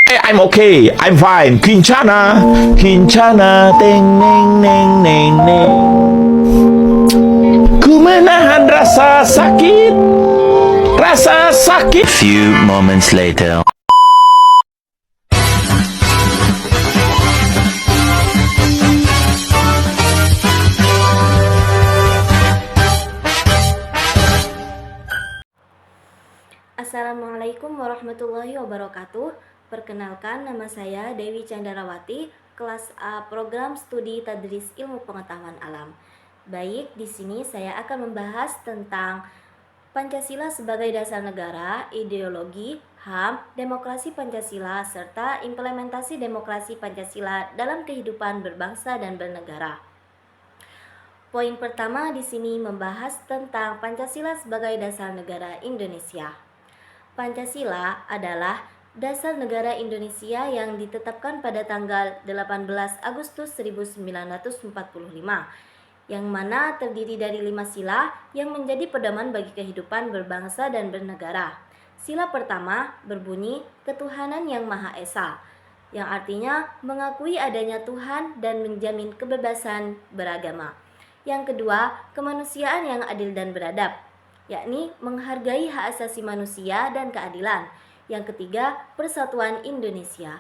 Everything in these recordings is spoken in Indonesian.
I'm okay, I'm fine. Kincana, Kincana, teng neng neng neng neng. Ku menahan rasa sakit, rasa sakit. Few moments later. Assalamualaikum warahmatullahi wabarakatuh. Perkenalkan, nama saya Dewi Candarawati, kelas A Program Studi Tadris Ilmu Pengetahuan Alam. Baik, di sini saya akan membahas tentang Pancasila sebagai dasar negara, ideologi, HAM, demokrasi Pancasila, serta implementasi demokrasi Pancasila dalam kehidupan berbangsa dan bernegara. Poin pertama di sini membahas tentang Pancasila sebagai dasar negara Indonesia. Pancasila adalah dasar negara Indonesia yang ditetapkan pada tanggal 18 Agustus 1945, yang mana terdiri dari 5 sila yang menjadi pedoman bagi kehidupan berbangsa dan bernegara. Sila pertama berbunyi Ketuhanan yang Maha Esa, yang artinya mengakui adanya Tuhan dan menjamin kebebasan beragama. Yang kedua, kemanusiaan yang adil dan beradab, yakni menghargai hak asasi manusia dan keadilan. Yang ketiga, persatuan Indonesia,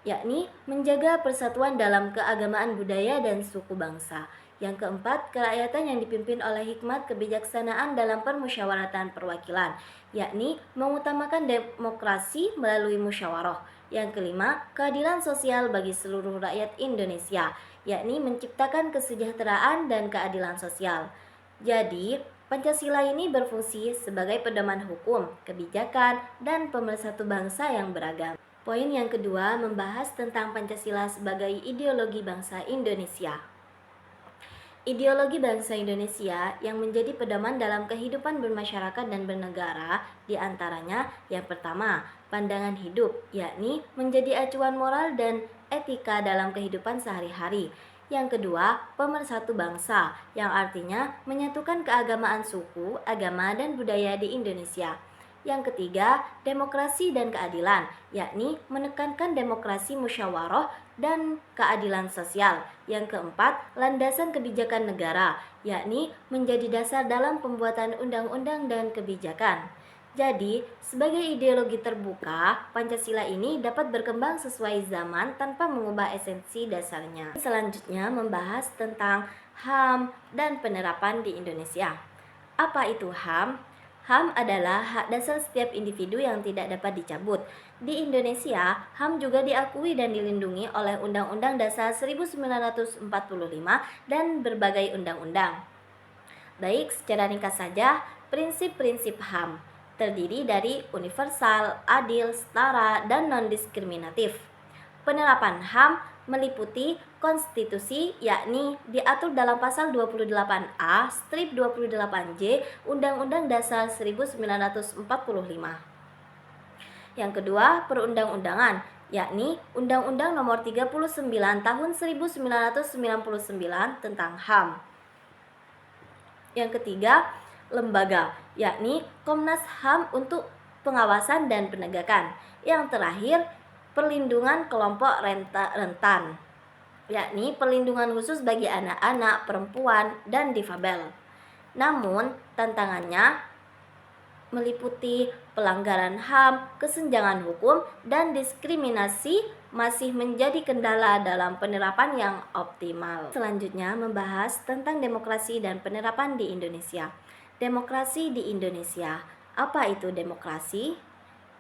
yakni menjaga persatuan dalam keagamaan budaya dan suku bangsa. Yang keempat, kerakyatan yang dipimpin oleh hikmat kebijaksanaan dalam permusyawaratan perwakilan, yakni mengutamakan demokrasi melalui musyawarah. Yang kelima, keadilan sosial bagi seluruh rakyat Indonesia, yakni menciptakan kesejahteraan dan keadilan sosial. Jadi, Pancasila ini berfungsi sebagai pedoman hukum, kebijakan, dan pemersatu bangsa yang beragam. Poin yang kedua membahas tentang Pancasila sebagai ideologi bangsa Indonesia. Ideologi bangsa Indonesia yang menjadi pedoman dalam kehidupan bermasyarakat dan bernegara diantaranya yang pertama, pandangan hidup, yakni menjadi acuan moral dan etika dalam kehidupan sehari-hari. Yang kedua, pemersatu bangsa, yang artinya menyatukan keagamaan suku, agama, dan budaya di Indonesia. Yang ketiga, demokrasi dan keadilan, yakni menekankan demokrasi musyawarah dan keadilan sosial. Yang keempat, landasan kebijakan negara, yakni menjadi dasar dalam pembuatan undang-undang dan kebijakan. Jadi, sebagai ideologi terbuka, Pancasila ini dapat berkembang sesuai zaman tanpa mengubah esensi dasarnya. Selanjutnya membahas tentang HAM dan penerapan di Indonesia. Apa itu HAM? HAM adalah hak dasar setiap individu yang tidak dapat dicabut. Di Indonesia, HAM juga diakui dan dilindungi oleh Undang-Undang Dasar 1945 dan berbagai undang-undang. Baik, secara ringkas saja, prinsip-prinsip HAM terdiri dari universal, adil, setara, dan non-diskriminatif. Penerapan HAM meliputi konstitusi, yakni diatur dalam pasal 28A strip 28J Undang-Undang Dasar 1945. Yang kedua, perundang-undangan, yakni Undang-Undang Nomor 39 Tahun 1999 tentang HAM. Yang ketiga, lembaga, yakni Komnas HAM untuk pengawasan dan penegakan. Yang terakhir, perlindungan kelompok rentan, yakni perlindungan khusus bagi anak-anak, perempuan, dan difabel. Namun, tantangannya meliputi pelanggaran HAM, kesenjangan hukum, dan diskriminasi masih menjadi kendala dalam penerapan yang optimal. Selanjutnya membahas tentang demokrasi dan penerapan di Indonesia. Demokrasi di Indonesia. Apa itu demokrasi?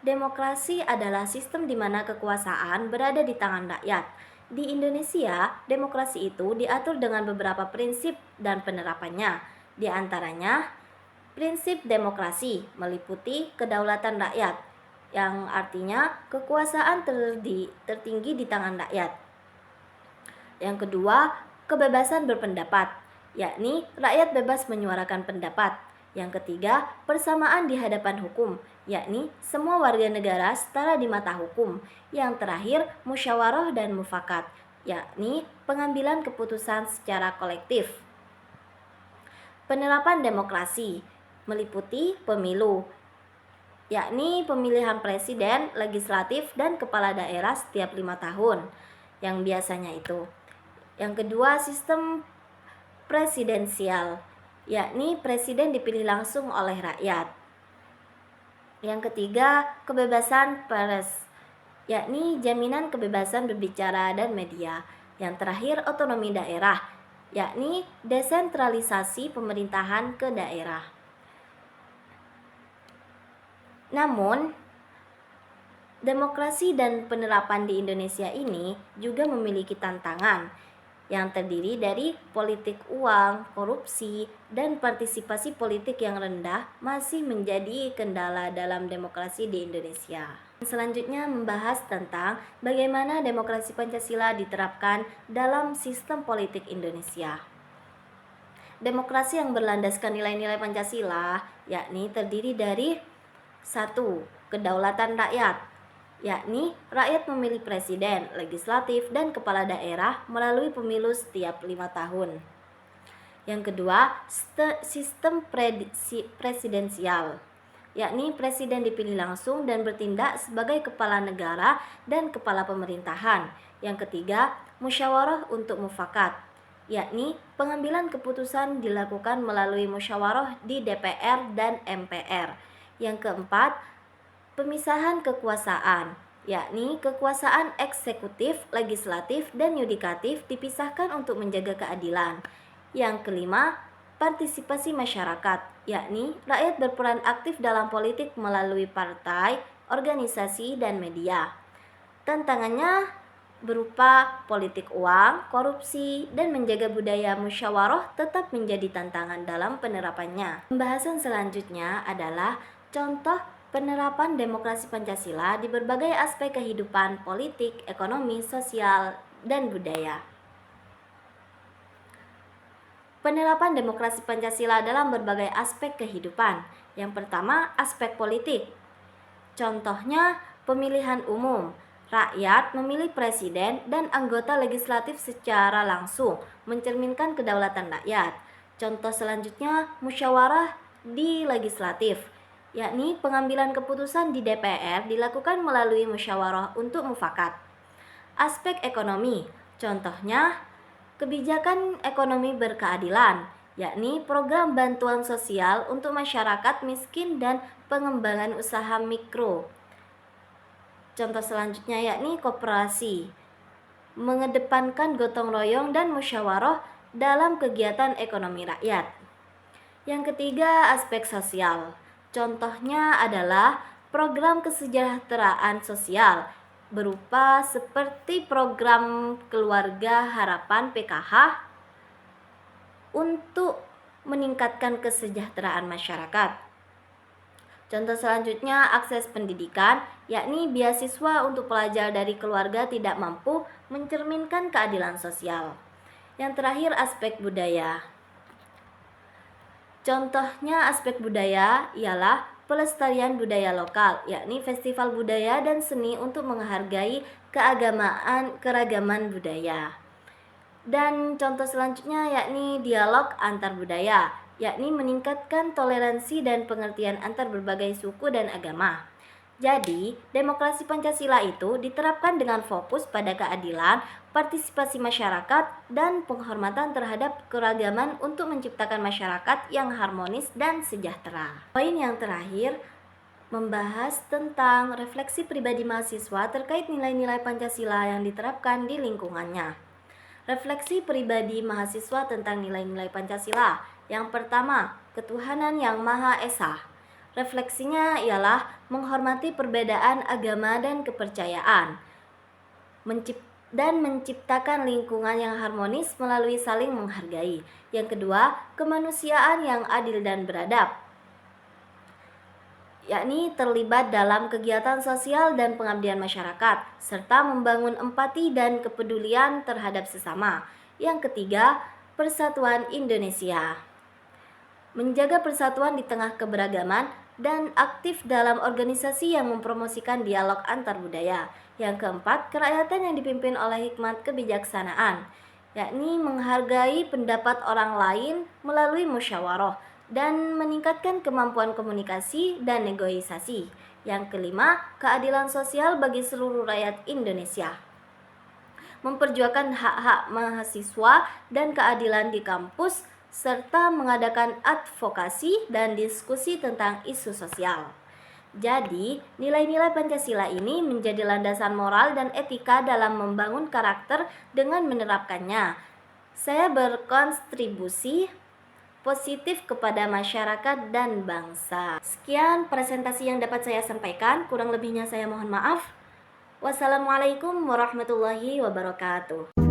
Demokrasi adalah sistem di mana kekuasaan berada di tangan rakyat. Di Indonesia, demokrasi itu diatur dengan beberapa prinsip dan penerapannya. Di antaranya, prinsip demokrasi meliputi kedaulatan rakyat, yang artinya kekuasaan tertinggi di tangan rakyat. Yang kedua, kebebasan berpendapat, yakni rakyat bebas menyuarakan pendapat. Yang ketiga, persamaan di hadapan hukum, yakni semua warga negara setara di mata hukum. Yang terakhir, musyawarah dan mufakat, yakni pengambilan keputusan secara kolektif. Penerapan demokrasi meliputi pemilu, yakni pemilihan presiden, legislatif, dan kepala daerah setiap 5 tahun, yang biasanya itu. Yang kedua, sistem presidensial, yakni presiden dipilih langsung oleh rakyat. Yang ketiga, kebebasan pers, yakni jaminan kebebasan berbicara dan media. Yang terakhir, otonomi daerah, yakni desentralisasi pemerintahan ke daerah. Namun, demokrasi dan penerapan di Indonesia ini juga memiliki tantangan yang terdiri dari politik uang, korupsi, dan partisipasi politik yang rendah masih menjadi kendala dalam demokrasi di Indonesia. Selanjutnya membahas tentang bagaimana demokrasi Pancasila diterapkan dalam sistem politik Indonesia. Demokrasi yang berlandaskan nilai-nilai Pancasila yakni terdiri dari 1. Kedaulatan rakyat, yakni rakyat memilih presiden, legislatif, dan kepala daerah melalui pemilu setiap 5 tahun. Yang kedua, sistem presidensial, yakni presiden dipilih langsung dan bertindak sebagai kepala negara dan kepala pemerintahan. Yang ketiga, musyawarah untuk mufakat, yakni pengambilan keputusan dilakukan melalui musyawarah di DPR dan MPR. Yang keempat, pemisahan kekuasaan, yakni kekuasaan eksekutif, legislatif, dan yudikatif dipisahkan untuk menjaga keadilan. Yang kelima, partisipasi masyarakat, yakni rakyat berperan aktif dalam politik melalui partai, organisasi, dan media. Tantangannya berupa politik uang, korupsi, dan menjaga budaya musyawarah tetap menjadi tantangan dalam penerapannya. Pembahasan selanjutnya adalah contoh penerapan demokrasi Pancasila di berbagai aspek kehidupan politik, ekonomi, sosial, dan budaya. Penerapan demokrasi Pancasila dalam berbagai aspek kehidupan. Yang pertama, aspek politik. Contohnya, pemilihan umum. Rakyat memilih presiden dan anggota legislatif secara langsung, mencerminkan kedaulatan rakyat. Contoh selanjutnya, musyawarah di legislatif, yakni pengambilan keputusan di DPR dilakukan melalui musyawarah untuk mufakat. Aspek ekonomi, contohnya kebijakan ekonomi berkeadilan, yakni program bantuan sosial untuk masyarakat miskin dan pengembangan usaha mikro. Contoh selanjutnya yakni koperasi, mengedepankan gotong royong dan musyawarah dalam kegiatan ekonomi rakyat. Yang ketiga, aspek sosial. Contohnya adalah program kesejahteraan sosial berupa seperti program Keluarga Harapan PKH untuk meningkatkan kesejahteraan masyarakat. Contoh selanjutnya, akses pendidikan, yakni beasiswa untuk pelajar dari keluarga tidak mampu, mencerminkan keadilan sosial. Yang terakhir, aspek budaya. Contohnya aspek budaya ialah pelestarian budaya lokal, yakni festival budaya dan seni untuk menghargai keragaman budaya. Dan contoh selanjutnya yakni dialog antar budaya, yakni meningkatkan toleransi dan pengertian antar berbagai suku dan agama. Jadi, demokrasi Pancasila itu diterapkan dengan fokus pada keadilan, partisipasi masyarakat, dan penghormatan terhadap keragaman untuk menciptakan masyarakat yang harmonis dan sejahtera. Poin yang terakhir membahas tentang refleksi pribadi mahasiswa terkait nilai-nilai Pancasila yang diterapkan di lingkungannya. Refleksi pribadi mahasiswa tentang nilai-nilai Pancasila. Yang pertama, ketuhanan yang Maha Esa. Refleksinya ialah menghormati perbedaan agama dan kepercayaan, dan menciptakan lingkungan yang harmonis melalui saling menghargai. Yang kedua, kemanusiaan yang adil dan beradab, yakni terlibat dalam kegiatan sosial dan pengabdian masyarakat, serta membangun empati dan kepedulian terhadap sesama. Yang ketiga, persatuan Indonesia. Menjaga persatuan di tengah keberagaman dan aktif dalam organisasi yang mempromosikan dialog antar budaya. Yang keempat, kerakyatan yang dipimpin oleh hikmat kebijaksanaan, yakni menghargai pendapat orang lain melalui musyawarah, dan meningkatkan kemampuan komunikasi dan negosiasi. Yang kelima, keadilan sosial bagi seluruh rakyat Indonesia. Memperjuangkan hak-hak mahasiswa dan keadilan di kampus, serta mengadakan advokasi dan diskusi tentang isu sosial. Jadi, nilai-nilai Pancasila ini menjadi landasan moral dan etika dalam membangun karakter dengan menerapkannya. Saya berkontribusi positif kepada masyarakat dan bangsa. Sekian presentasi yang dapat saya sampaikan, kurang lebihnya saya mohon maaf. Wassalamualaikum warahmatullahi wabarakatuh.